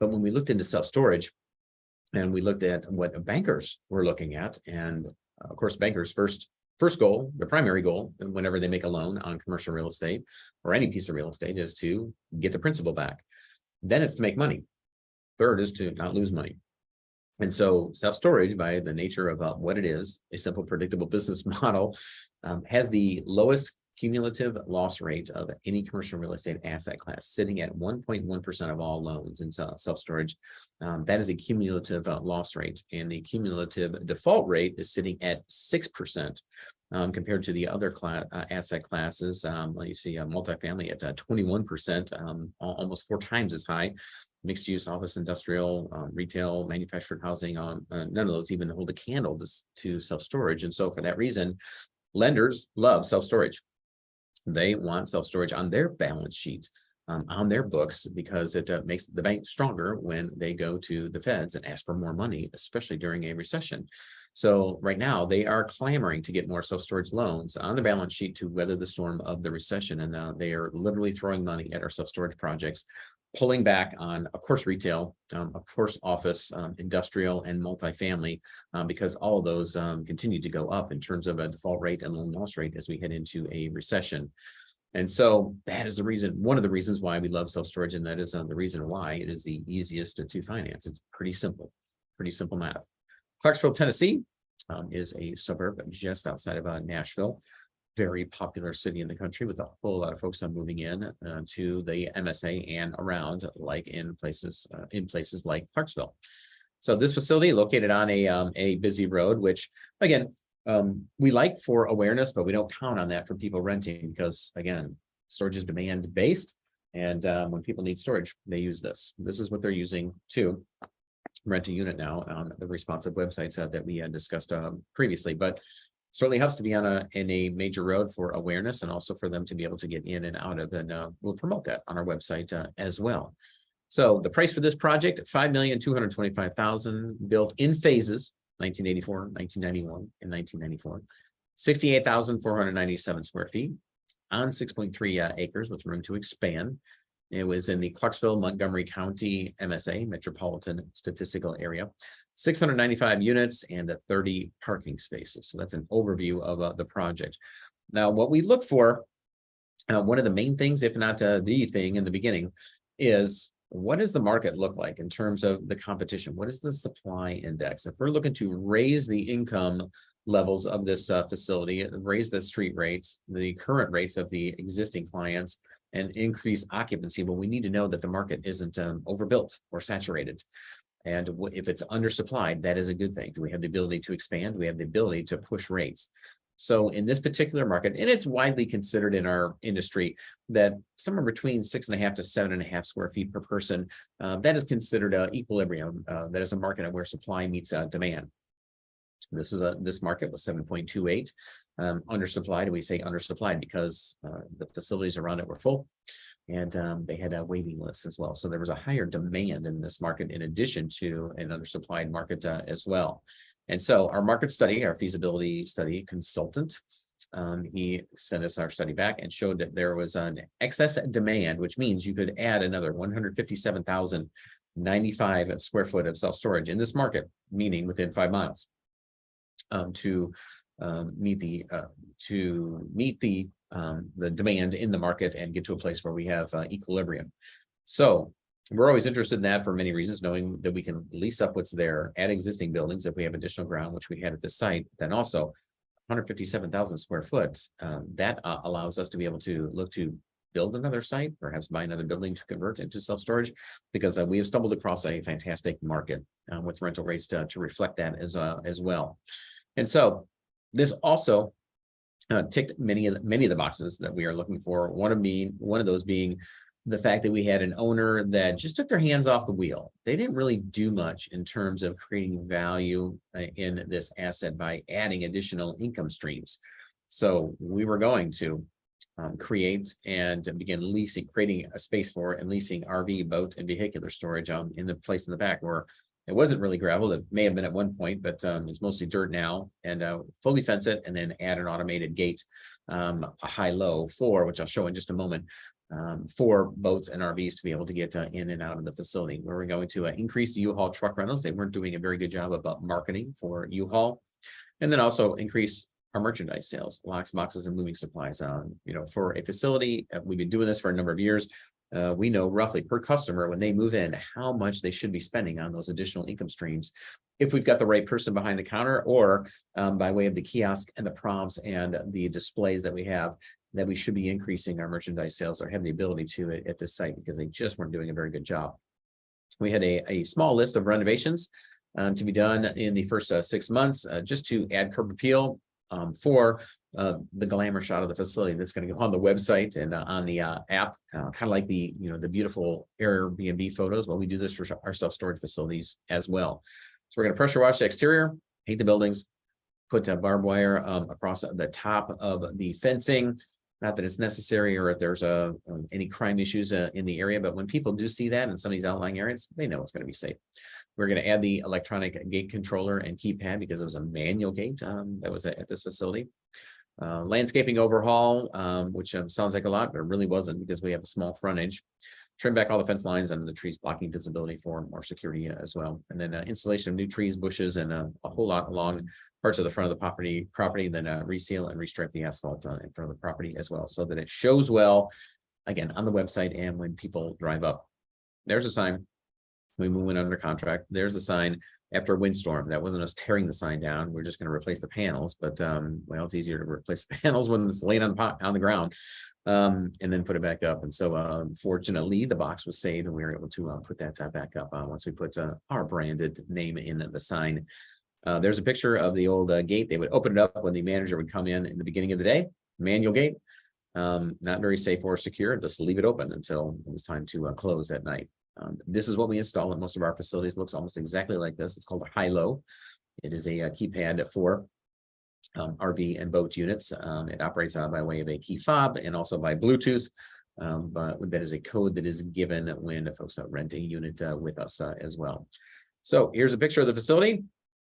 But when we looked into self-storage and we looked at what bankers were looking at, and of course, bankers' first goal, the primary goal, whenever they make a loan on commercial real estate or any piece of real estate, is to get the principal back. Then it's to make money. Third is to not lose money. And so self-storage, by the nature of what it is, a simple, predictable business model, has the lowest cumulative loss rate of any commercial real estate asset class, sitting at 1.1% of all loans in self-storage. That is a cumulative loss rate, and the cumulative default rate is sitting at 6%, compared to the other asset classes. You see multifamily at 21%, almost 4 times as high. Mixed use, office, industrial, retail, manufactured housing, none of those even hold a candle to self-storage. And so for that reason, lenders love self-storage. They want self-storage on their balance sheet, on their books, because it makes the bank stronger when they go to the feds and ask for more money, especially during a recession. So right now they are clamoring to get more self-storage loans on the balance sheet to weather the storm of the recession. And they are literally throwing money at our self-storage projects, pulling back on, of course, retail, of course, office, industrial, and multifamily, because all of those continue to go up in terms of a default rate and loan loss rate as we head into a recession. And so that is the reason, one of the reasons why we love self-storage, and that is the reason why it is the easiest to finance. It's pretty simple math. Clarksville, Tennessee is a suburb just outside of Nashville. Very popular city in the country, with a whole lot of folks moving in to the MSA and around, like in places like Clarksville. So this facility located on a busy road, which again, we like for awareness, but we don't count on that for people renting, because again, storage is demand based, and when people need storage, they use this. This is what they're using to rent a unit now on the responsive websites that we had discussed previously. But certainly helps to be on in a major road for awareness, and also for them to be able to get in and out of, and we'll promote that on our website as well. So the price for this project, $5,225,000, built in phases, 1984, 1991, and 1994, 68,497 square feet on 6.3 acres with room to expand. It was in the Clarksville, Montgomery County MSA, Metropolitan Statistical Area, 695 units and 30 parking spaces. So that's an overview of the project. Now, what we look for, one of the main things, if not the thing in the beginning, is what does the market look like in terms of the competition? What is the supply index? If we're looking to raise the income levels of this facility, raise the street rates, the current rates of the existing clients, and increase occupancy, well, we need to know that the market isn't overbuilt or saturated. And if it's undersupplied, that is a good thing. Do we have the ability to expand? Do we have the ability to push rates? So in this particular market, and it's widely considered in our industry that somewhere between 6.5 to 7.5 square feet per person, that is considered equilibrium. That is a market where supply meets demand. This market was 7.28, undersupplied. And we say undersupplied because the facilities around it were full, and they had waiting lists as well. So there was a higher demand in this market, in addition to an undersupplied market as well. And so our market study, our feasibility study consultant, he sent us our study back and showed that there was an excess demand, which means you could add another 157,095 square foot of self-storage in this market, meaning within 5 miles. To meet the demand in the market and get to a place where we have equilibrium. So we're always interested in that for many reasons, knowing that we can lease up what's there, add existing buildings if we have additional ground, which we had at this site. Then also 157,000 square foot, that allows us to be able to look to build another site, perhaps buy another building to convert into self-storage, because we have stumbled across a fantastic market with rental rates to reflect that as well. And so this also ticked many of the boxes that we are looking for. One of those being the fact that we had an owner that just took their hands off the wheel. They didn't really do much in terms of creating value in this asset by adding additional income streams. So we were going to create and begin creating a space for and leasing RV, boat, and vehicular storage in the place in the back where it wasn't really gravel. It may have been at one point, but it's mostly dirt now, and fully fence it and then add an automated gate, a high-low 4, which I'll show in just a moment. for boats and RVs to be able to get in and out of the facility. Where we're going to increase the U-Haul truck rentals. They weren't doing a very good job about marketing for U-Haul. And then also increase our merchandise sales, locks, boxes, and moving supplies. For a facility, we've been doing this for a number of years. We know roughly per customer when they move in how much they should be spending on those additional income streams if we've got the right person behind the counter, or by way of the kiosk and the prompts and the displays that we have, that we should be increasing our merchandise sales or have the ability to at this site, because they just weren't doing a very good job. We had a small list of renovations to be done in the first 6 months, just to add curb appeal for the glamour shot of the facility that's going to go on the website and on the app, kind of like the beautiful Airbnb photos. Well, we do this for our self-storage facilities as well. So we're going to pressure wash the exterior, paint the buildings, put barbed wire across the top of the fencing. Not that it's necessary or if there's any crime issues in the area, but when people do see that in some of these outlying areas, they know it's going to be safe. We're going to add the electronic gate controller and keypad because it was a manual gate that was at this facility. Landscaping overhaul, which sounds like a lot, but it really wasn't, because we have a small frontage. Trim back all the fence lines and the trees blocking visibility for more security as well. And then installation of new trees, bushes, and a whole lot along parts of the front of the property, then reseal and restripe the asphalt in front of the property as well, so that it shows well, again, on the website and when people drive up. There's a sign. We went under contract. There's a sign after a windstorm. That wasn't us tearing the sign down. We're just going to replace the panels, but well, it's easier to replace the panels when it's laying on the ground, and then put it back up. And so fortunately the box was saved and we were able to put that back up once we put our branded name in the sign. There's a picture of the old gate. They would open it up when the manager would come in the beginning of the day. Manual gate, not very safe or secure. Just leave it open until it was time to close at night. This is what we install at most of our facilities. It looks almost exactly like this. It's called a high-low. It is a keypad for RV and boat units. It operates by way of a key fob and also by Bluetooth. But that is a code that is given when folks rent a unit with us as well. So here's a picture of the facility.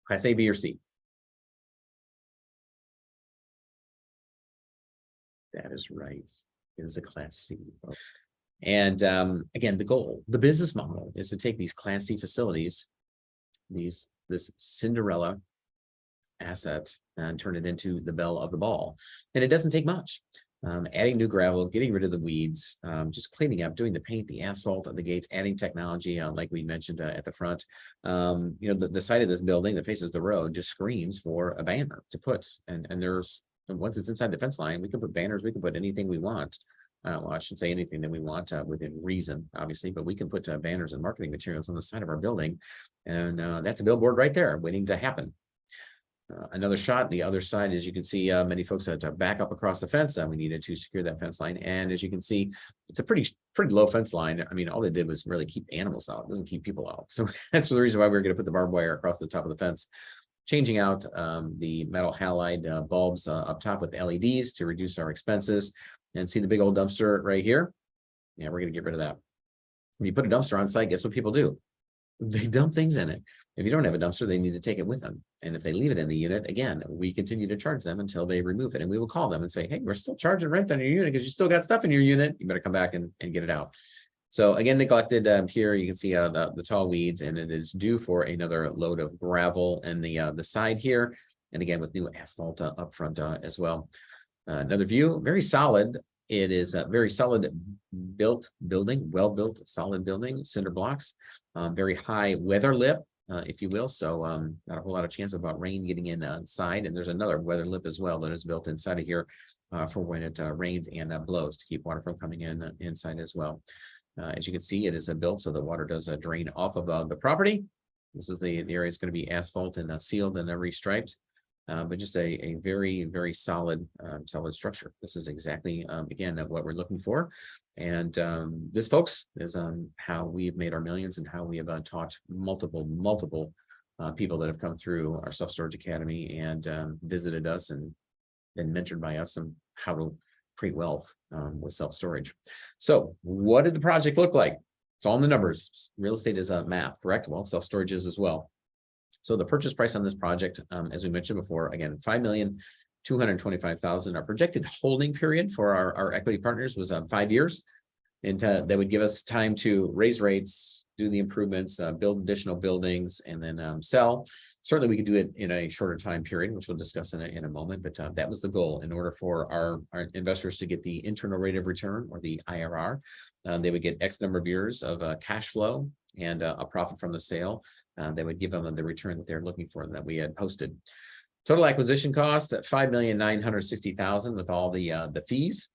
Class A, B, or C. That is right. It is a Class C. And again, the goal, the business model, is to take these Class C facilities, this Cinderella asset, and turn it into the belle of the ball. And it doesn't take much. Adding new gravel, getting rid of the weeds, just cleaning up, doing the paint, the asphalt on the gates, adding technology, like we mentioned at the front. The side of this building that faces the road just screams for a banner to put. And there's, once it's inside the fence line, we can put banners, we can put anything we want. Well, I shouldn't say anything that we want within reason, obviously, but we can put banners and marketing materials on the side of our building. And that's a billboard right there waiting to happen. Another shot, the other side, as you can see, many folks had to back up across the fence. We needed to secure that fence line. And as you can see, it's a pretty low fence line. I mean, all they did was really keep animals out. It doesn't keep people out. So that's the reason why we're going to put the barbed wire across the top of the fence. Changing out the metal halide bulbs up top with LEDs to reduce our expenses. And see the big old dumpster right here? Yeah, we're going to get rid of that. When you put a dumpster on site, guess what people do? They dump things in it. If you don't have a dumpster, they need to take it with them. And if they leave it in the unit, again, we continue to charge them until they remove it. And we will call them and say, hey, we're still charging rent on your unit because you still got stuff in your unit. You better come back and get it out. So again, neglected here, you can see the tall weeds, and it is due for another load of gravel in the side here. And again, with new asphalt up front as well. Another view, very solid. It is a very solid built building, well-built, solid building, cinder blocks, very high weather lip, if you will. So not a whole lot of chance about rain getting inside. And there's another weather lip as well that is built inside of here for when it rains and blows to keep water from coming in inside as well. As you can see, it is built so the water does drain off of the property. This is the area is going to be asphalt and sealed and restriped. But just a very, very solid structure. This is exactly, again, what we're looking for. And this, folks, is how we've made our millions and how we have taught multiple people that have come through our Self-Storage Academy and visited us and been mentored by us on how to create wealth with self-storage. So what did the project look like? It's all in the numbers. Real estate is math, correct? Well, self-storage is as well. So the purchase price on this project, as we mentioned before, again, $5,225,000. Our projected holding period for our equity partners was 5 years. And that would give us time to raise rates, do the improvements, build additional buildings, and then sell. Certainly, we could do it in a shorter time period, which we'll discuss in a moment. But that was the goal. In order for our investors to get the internal rate of return, or the IRR, they would get X number of years of cash flow and a profit from the sale. That would give them the return that they're looking for, and that we had posted. Total acquisition cost at $5,960,000 with all the fees.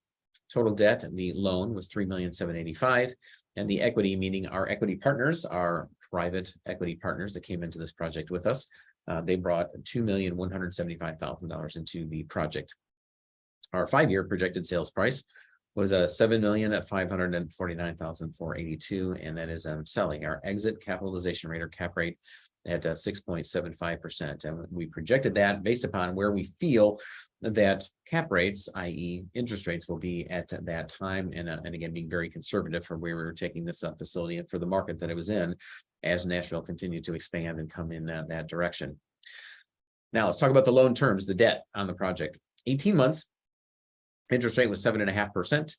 Total debt, the loan was $3,785,000, and the equity, meaning our equity partners, our private equity partners that came into this project with us, they brought $2,175,000 into the project. Our 5-year projected sales price was $7,549,482, and that is selling. Our exit capitalization rate, or cap rate, at 6.75%. And we projected that based upon where we feel that cap rates, i.e. interest rates, will be at that time. And again, being very conservative for where we were taking this facility and for the market that it was in, as Nashville continued to expand and come in that direction. Now let's talk about the loan terms, the debt on the project. 18 months, interest rate was 7.5%.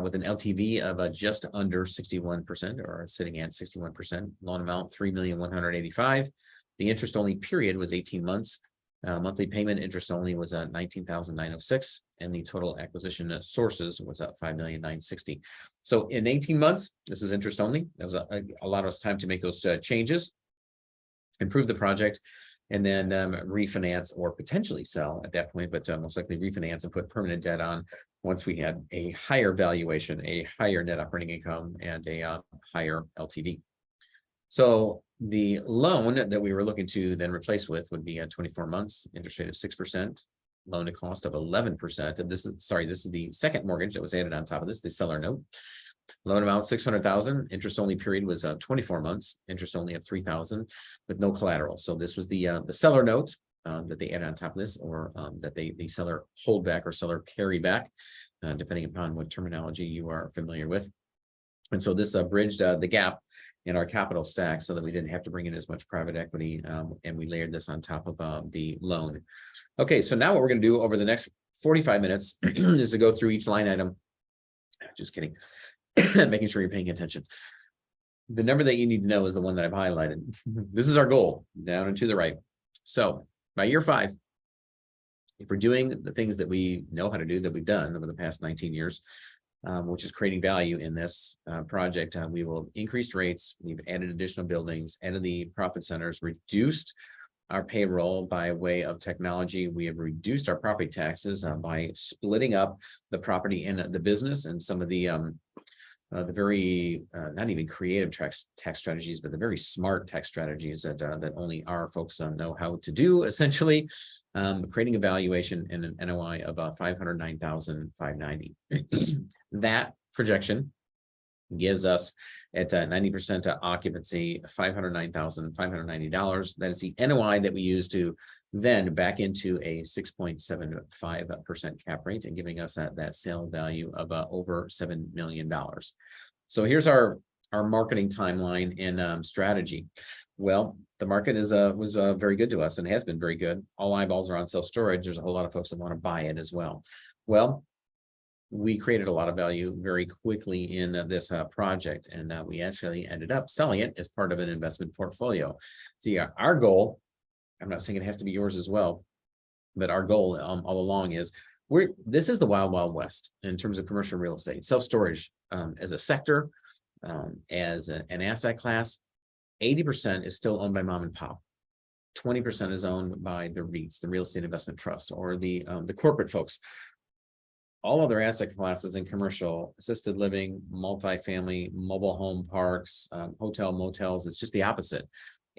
With an LTV of just under 61%, or sitting at 61%. Loan amount $3,185,000. The interest only period was 18 months. Monthly payment interest only was $19,906, and the total acquisition sources was $5,960,000. So in 18 months, this is interest only. That was allowed us time to make those changes, improve the project, and then refinance or potentially sell at that point, but most likely refinance and put permanent debt on once we had a higher valuation, a higher net operating income, and a higher LTV. So the loan that we were looking to then replace with would be 24 months, interest rate of 6%, loan to cost of 11%. And this is the second mortgage that was added on top of this, the seller note. Loan amount $600,000. Interest only period was 24 months. Interest only of $3,000 with no collateral. So this was the seller note that they added on top of this, or that the seller hold back or seller carry back, depending upon what terminology you are familiar with. And so this bridged the gap in our capital stack, so that we didn't have to bring in as much private equity, and we layered this on top of the loan. Okay, so now what we're going to do over the next 45 minutes is to go through each line item. Just kidding. Making sure you're paying attention. The number that you need to know is the one that I've highlighted. This is our goal, down and to the right. So by year 5, if we're doing the things that we know how to do, that we've done over the past 19 years, which is creating value in this project, we will increase rates. We've added additional buildings, added the profit centers, reduced our payroll by way of technology. We have reduced our property taxes by splitting up the property in the business, and some of the very not even creative tax strategies, but the very smart tax strategies that only our folks know how to do, essentially, creating a valuation and an NOI of $509,590. That projection gives us at 90% occupancy, $509,590. That is the NOI that we use to then back into a 6.75% cap rate, and giving us that sale value of over $7 million. So here's our marketing timeline and strategy. Well, the market was very good to us, and has been very good. All eyeballs are on self-storage. There's a whole lot of folks that want to buy it as well. Well, we created a lot of value very quickly in this project, and we actually ended up selling it as part of an investment portfolio. See, our goal, I'm not saying it has to be yours as well, but our goal all along is this is the wild, wild west in terms of commercial real estate. Self-storage as a sector, as an asset class, 80% is still owned by mom and pop. 20% is owned by the REITs, the real estate investment trusts, or the corporate folks. All other asset classes in commercial, assisted living, multifamily, mobile home parks, hotel, motels, it's just the opposite.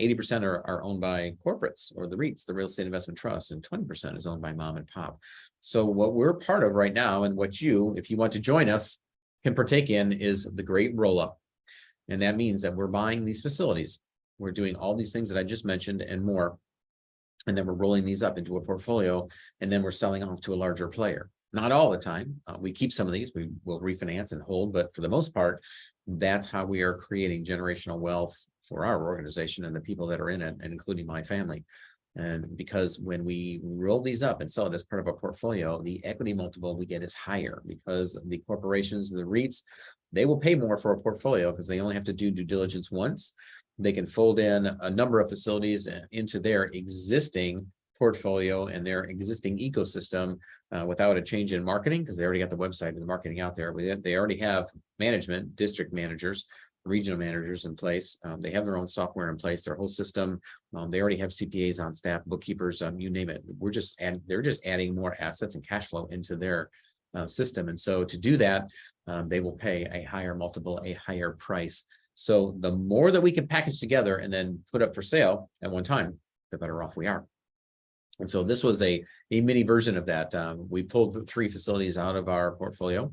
80% are owned by corporates or the REITs, the real estate investment trusts, and 20% is owned by mom and pop. So what we're part of right now, and what you, if you want to join us, can partake in, is the great roll-up. And that means that we're buying these facilities. We're doing all these things that I just mentioned and more. And then we're rolling these up into a portfolio, and then we're selling off to a larger player. Not all the time. We keep some of these, we will refinance and hold, but for the most part, that's how we are creating generational wealth for our organization and the people that are in it, and including my family. And because when we roll these up and sell it as part of a portfolio, the equity multiple we get is higher because the corporations, the REITs, they will pay more for a portfolio because they only have to do due diligence once. They can fold in a number of facilities into their existing portfolio and their existing ecosystem without a change in marketing, because they already got the website and the marketing out there. They already have management, district managers, regional managers in place. They have their own software in place, their whole system. They already have CPAs on staff, bookkeepers, you name it. They're just adding more assets and cash flow into their system. And so to do that, they will pay a higher multiple, a higher price. So the more that we can package together and then put up for sale at one time, the better off we are. And so this was a mini version of that. We pulled the 3 facilities out of our portfolio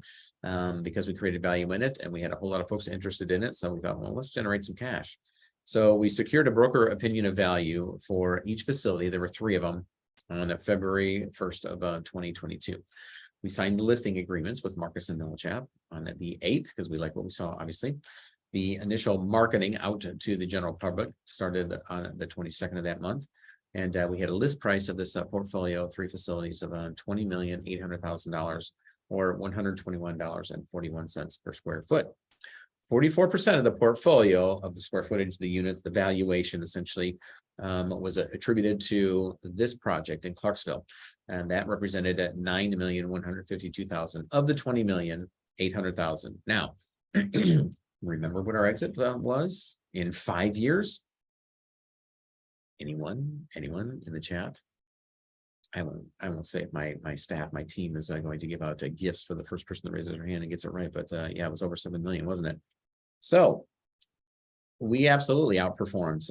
because we created value in it, and we had a whole lot of folks interested in it. So we thought, well, let's generate some cash. So we secured a broker opinion of value for each facility. There were 3 of them on February 1st of 2022. We signed the listing agreements with Marcus and Millichap on the 8th because we like what we saw, obviously. The initial marketing out to the general public started on the 22nd of that month. And we had a list price of this portfolio, 3 facilities of $20,800,000 or $121.41 per square foot. 44% of the portfolio of the square footage, the units, the valuation essentially was attributed to this project in Clarksville. And that represented at $9,152,000 of the $20,800,000. Now, remember what our exit was in 5 years? Anyone in the chat? I won't say if my staff, my team is going to give out gifts for the first person that raises their hand and gets it right. But yeah, it was over 7 million, wasn't it? So we absolutely outperformed.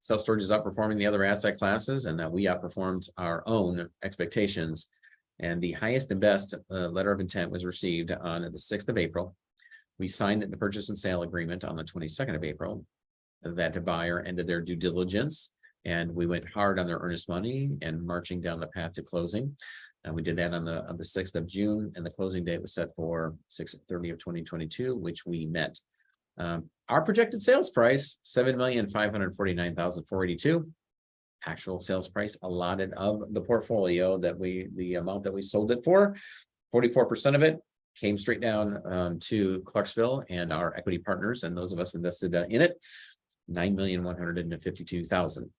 Self-storage is outperforming the other asset classes, and we outperformed our own expectations. And the highest and best letter of intent was received on the 6th of April. We signed the purchase and sale agreement on the 22nd of April. That buyer ended their due diligence, and we went hard on their earnest money and marching down the path to closing. We did that on the 6th of June, and the closing date was set for 6/30 of 2022, which we met. Our projected sales price, $7,549,482. Actual sales price allotted of the portfolio the amount that we sold it for, 44% of it came straight down to Clarksville and our equity partners, and those of us invested in it. $9,152,000.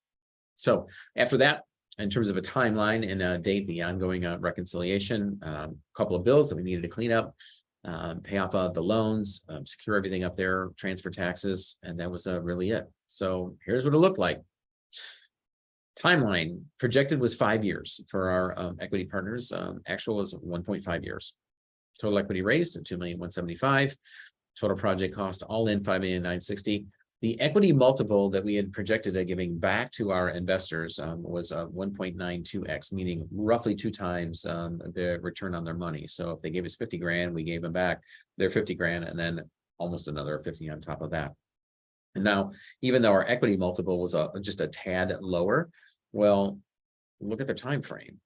So after that, in terms of a timeline and a date, the ongoing reconciliation, a couple of bills that we needed to clean up, pay off the loans, secure everything up there, transfer taxes, and that was really it. So here's what it looked like. Timeline projected was 5 years for our equity partners. Actual was 1.5 years. Total equity raised at $2,175,000. Total project cost all in $5,960,000. The equity multiple that we had projected giving back to our investors was 1.92x, meaning roughly 2 times the return on their money. So if they gave us 50 grand, we gave them back their 50 grand and then almost another 50 on top of that. And now, even though our equity multiple was just a tad lower, well, look at the time frame.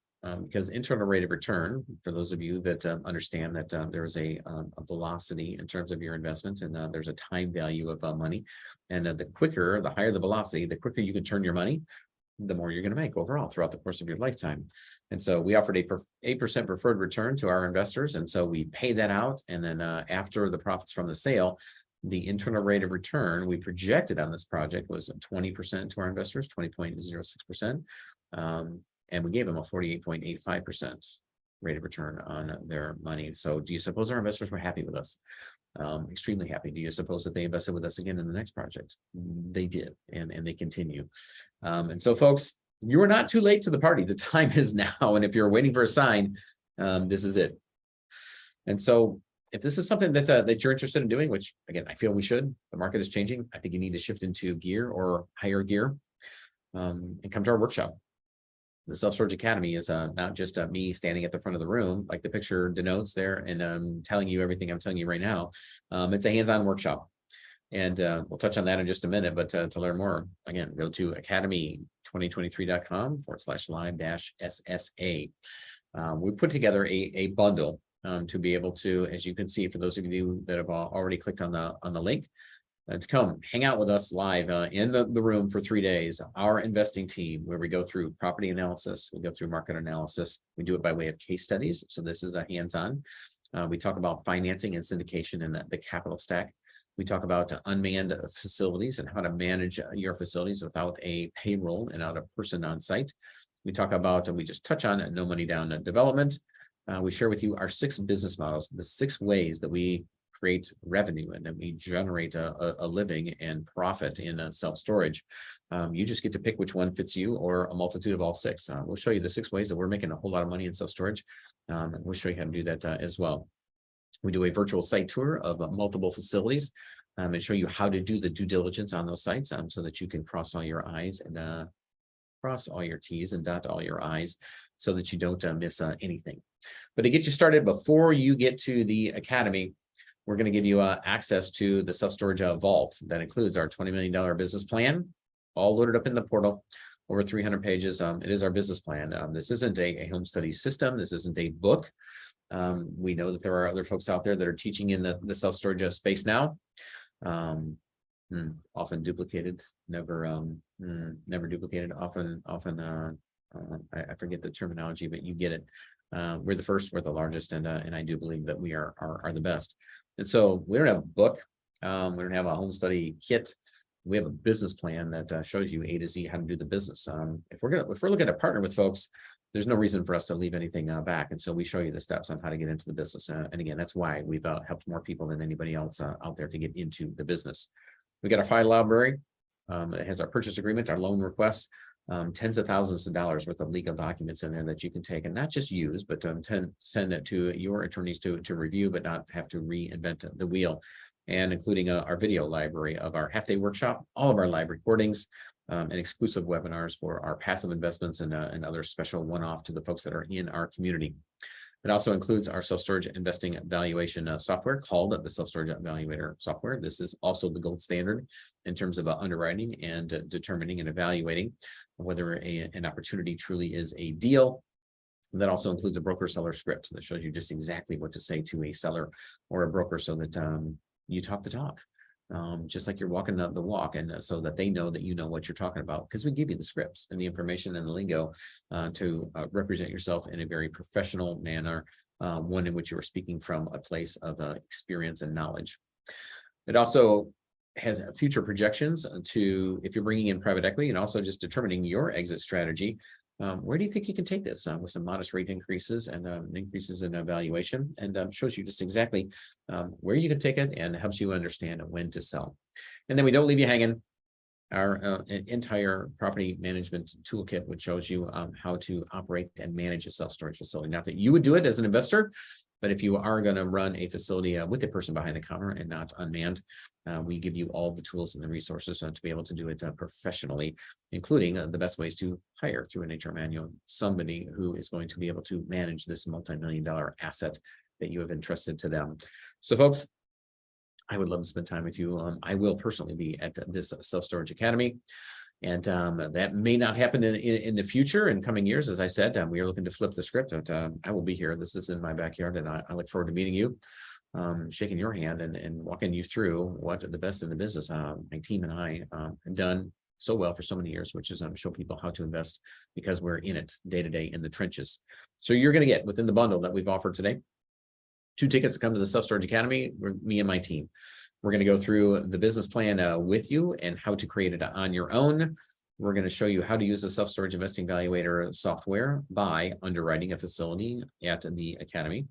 Because internal rate of return, for those of you that understand that there is a velocity in terms of your investment, and there's a time value of money. And the higher the velocity, the quicker you can turn your money, the more you're going to make overall throughout the course of your lifetime. And so we offered a 8% preferred return to our investors. And so we paid that out. And then after the profits from the sale, the internal rate of return we projected on this project was 20% to our investors, 20.06%. And we gave them a 48.85% rate of return on their money. So do you suppose our investors were happy with us? Extremely happy. Do you suppose that they invested with us again in the next project? They did, and they continue. And so, folks, you are not too late to the party. The time is now. And if you're waiting for a sign, this is it. And so if this is something that you're interested in doing, which, again, I feel we should, the market is changing. I think you need to shift into gear or higher gear and come to our workshop. The Self-Storage Academy is not just me standing at the front of the room, like the picture denotes there, and telling you everything I'm telling you right now. It's a hands-on workshop. And we'll touch on that in just a minute. But to learn more, again, go to academy2023.com/live-SSA. We put together a bundle to be able to, as you can see, for those of you that have already clicked on the link, to come hang out with us live in the room for 3 days. Our investing team, where we go through property analysis, we go through market analysis. We do it by way of case studies. So this is a hands-on. We talk about financing and syndication and the capital stack. We talk about unmanned facilities and how to manage your facilities without a payroll and without a person on site. We talk about, and we just touch on no money down development. We share with you our 6 business models, the 6 ways that we create revenue and then we generate a living and profit in self-storage. You just get to pick which one fits you or a multitude of all 6. We'll show you the 6 ways that we're making a whole lot of money in self-storage. And we'll show you how to do that as well. We do a virtual site tour of multiple facilities and show you how to do the due diligence on those sites so that you can cross all your I's and cross all your T's and dot all your I's so that you don't miss anything. But to get you started, before you get to the academy, we're going to give you access to the self-storage vault. That includes our $20 million business plan, all loaded up in the portal, over 300 pages. It is our business plan. This isn't a home study system. This isn't a book. We know that there are other folks out there that are teaching in the self-storage space now. Often duplicated, never duplicated. Often I forget the terminology, but you get it. We're the first, we're the largest, and I do believe that we are the best. And so we don't have a book, we don't have a home study kit. We have a business plan that shows you A to Z how to do the business. If we're looking to partner with folks, there's no reason for us to leave anything back. And so we show you the steps on how to get into the business. And again, that's why we've helped more people than anybody else out there to get into the business. We got our file library. It has our purchase agreement, our loan requests, tens of thousands of dollars worth of legal documents in there that you can take and not just use, but send it to your attorneys to review, but not have to reinvent the wheel. And including our video library of our half-day workshop, all of our live recordings, and exclusive webinars for our passive investments and other special one-off to the folks that are in our community. It also includes our self-storage investing valuation software called the Self-Storage Evaluator software. This is also the gold standard in terms of underwriting and determining and evaluating whether an opportunity truly is a deal. That also includes a broker-seller script that shows you just exactly what to say to a seller or a broker so that you talk the talk, just like you're walking the walk, and so that they know that you know what you're talking about, because we give you the scripts and the information and the lingo to represent yourself in a very professional manner, one in which you are speaking from a place of experience and knowledge. It also has future projections to if you're bringing in private equity, and also just determining your exit strategy. Where do you think you can take this with some modest rate increases and increases in valuation, and shows you just exactly where you can take it and helps you understand when to sell. And then we don't leave you hanging. Our entire property management toolkit, which shows you how to operate and manage a self-storage facility. Not that you would do it as an investor, but if you are going to run a facility with a person behind the counter and not unmanned, we give you all the tools and the resources to be able to do it professionally, including the best ways to hire through an HR manual somebody who is going to be able to manage this multi-million-dollar asset that you have entrusted to them. So folks, I would love to spend time with you. I will personally be at this Self-Storage Academy. And that may not happen in the future, in coming years. As I said, we are looking to flip the script. But, I will be here. This is in my backyard, and I look forward to meeting you, shaking your hand and walking you through what the best in the business, my team and I have done so well for so many years, which is show people how to invest because we're in it day to day in the trenches. So you're going to get within the bundle that we've offered today 2 tickets to come to the Self-Storage Academy, me and my team. We're going to go through the business plan with you and how to create it on your own. We're going to show you how to use the Self-Storage Investing Valuator software by underwriting a facility at the Academy.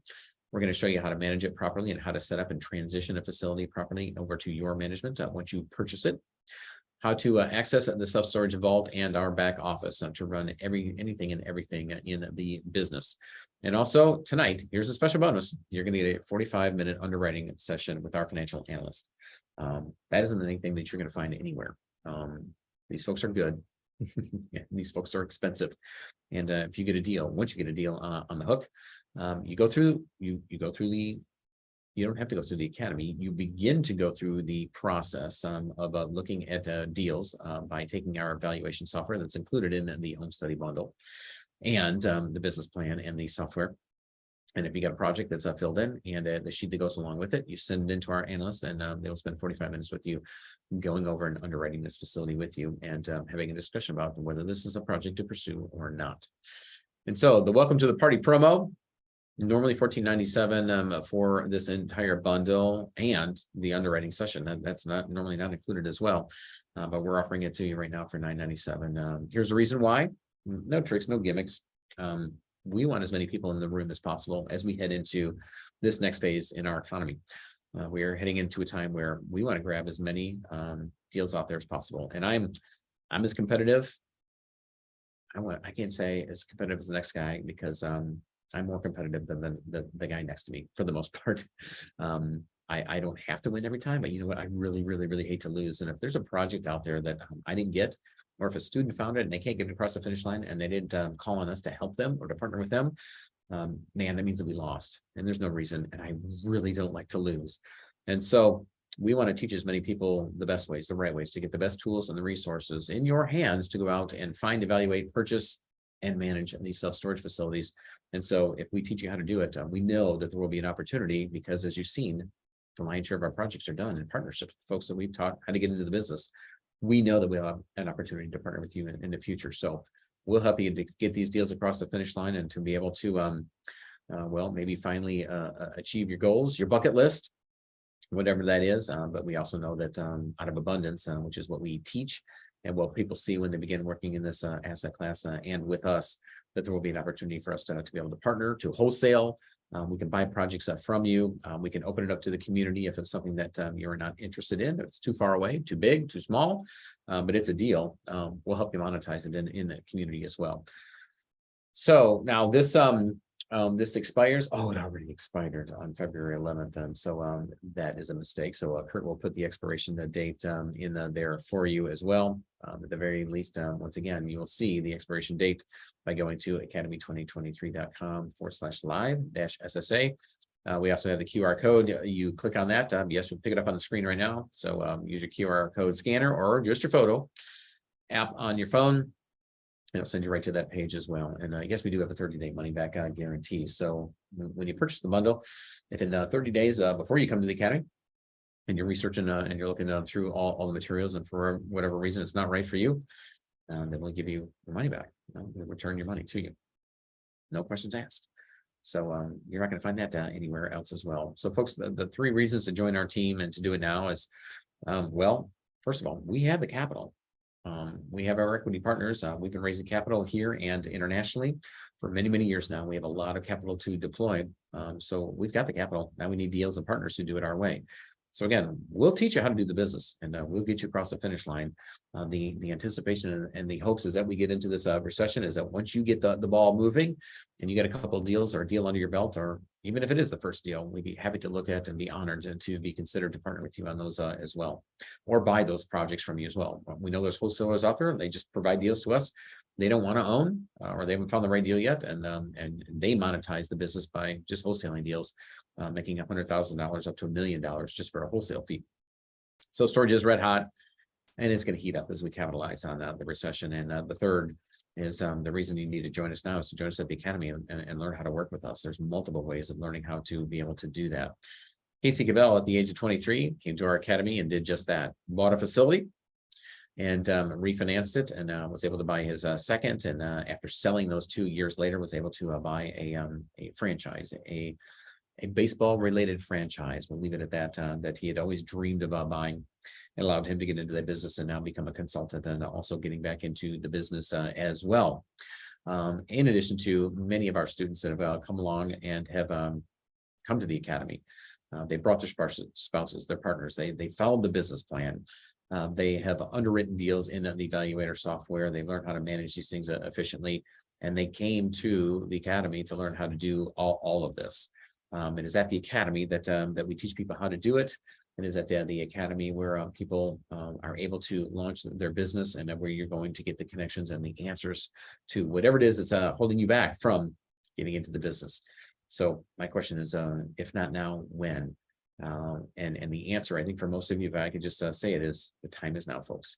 We're going to show you how to manage it properly and how to set up and transition a facility properly over to your management once you purchase it. How to access the self-storage vault and our back office to run anything and everything in the business. And also tonight, here's a special bonus. You're going to get a 45-minute underwriting session with our financial analyst. That isn't anything that you're going to find anywhere. These folks are good. Yeah, these folks are expensive. And if you get a deal, once you get a deal on the hook, you go through you don't have to go through the academy. You begin to go through the process of looking at deals by taking our valuation software that's included in the home study bundle and the business plan and the software. And if you got a project that's filled in and the sheet that goes along with it, you send it into our analyst, and they'll spend 45 minutes with you going over and underwriting this facility with you and having a discussion about whether this is a project to pursue or not. And so the welcome to the party promo, normally $14.97 for this entire bundle and the underwriting session. That's not normally not included as well, but we're offering it to you right now for $9.97. Here's the reason why. No tricks, no gimmicks. We want as many people in the room as possible as we head into this next phase in our economy. We are heading into a time where we want to grab as many deals out there as possible. And I'm as competitive. I can't say as competitive as the next guy, because I'm more competitive than the guy next to me for the most part. I don't have to win every time, but you know what? I really, really, really hate to lose. And if there's a project out there that I didn't get, or if a student found it and they can't get it across the finish line and they didn't call on us to help them or to partner with them, man, that means that we lost. And there's no reason. And I really don't like to lose. And so we want to teach as many people the best ways, the right ways to get the best tools and the resources in your hands to go out and find, evaluate, purchase, and manage these self-storage facilities. And so if we teach you how to do it, we know that there will be an opportunity, because as you've seen, the lion's share of our projects are done in partnership with folks that we've taught how to get into the business. We know that we'll have an opportunity to partner with you in the future. So we'll help you to get these deals across the finish line and to be able to, well, maybe finally achieve your goals, your bucket list, whatever that is. But we also know that out of abundance, which is what we teach and what people see when they begin working in this asset class and with us, that there will be an opportunity for us to be able to partner, to wholesale. We can buy projects from you. We can open it up to the community if it's something that you're not interested in. If it's too far away, too big, too small, but it's a deal. We'll help you monetize it in the community as well. So now this expires. Oh, it already expired on February 11th. And so that is a mistake. So Kurt will put the expiration date in there for you as well. At the very least, once again, you will see the expiration date by going to academy2023.com/live-SSA. We also have the QR code. You click on that. Yes, we'll pick it up on the screen right now. So use your QR code scanner or just your photo app on your phone. It'll send you right to that page as well. And I guess we do have a 30-day money back guarantee. So when you purchase the bundle, if in 30 days before you come to the academy and you're researching and you're looking through all the materials, and for whatever reason it's not right for you, then we'll give you your money back. We'll return your money to you. No questions asked. So you're not going to find that anywhere else as well. So folks, the 3 reasons to join our team and to do it now is, well, first of all, we have the capital. We have our equity partners. We've been raising capital here and internationally for many, many years now. We have a lot of capital to deploy. So we've got the capital. Now we need deals and partners who do it our way. So again, we'll teach you how to do the business, and we'll get you across the finish line. The anticipation and the hopes is that we get into this recession is that once you get the ball moving and you get a couple of deals or a deal under your belt, or even if it is the first deal, we'd be happy to look at and be honored and to be considered to partner with you on those as well, or buy those projects from you as well. We know there's wholesalers out there. They just provide deals to us. They don't want to own, or they haven't found the right deal yet, and they monetize the business by just wholesaling deals, making $100,000 up to $1 million just for a wholesale fee. So storage is red hot, and it's going to heat up as we capitalize on the recession. And the third is the reason you need to join us now is to join us at the Academy and learn how to work with us. There's multiple ways of learning how to be able to do that. Casey Cavell, at the age of 23, came to our Academy and did just that. Bought a facility and refinanced it, and was able to buy his second. And after selling those 2 years later, was able to buy a franchise, a baseball-related franchise. We'll leave it at that. That he had always dreamed about buying. It allowed him to get into that business and now become a consultant, and also getting back into the business as well. In addition to many of our students that have come along and have come to the Academy. They brought their spouses, their partners. They followed the business plan. They have underwritten deals in the evaluator software. They learned how to manage these things efficiently, and they came to the Academy to learn how to do all of this. It is at the Academy that we teach people how to do it. It is at the Academy where people are able to launch their business, and where you're going to get the connections and the answers to whatever it is that's holding you back from getting into the business. So my question is, if not now, when? And the answer, I think, for most of you, if I could just say it, is the time is now, folks.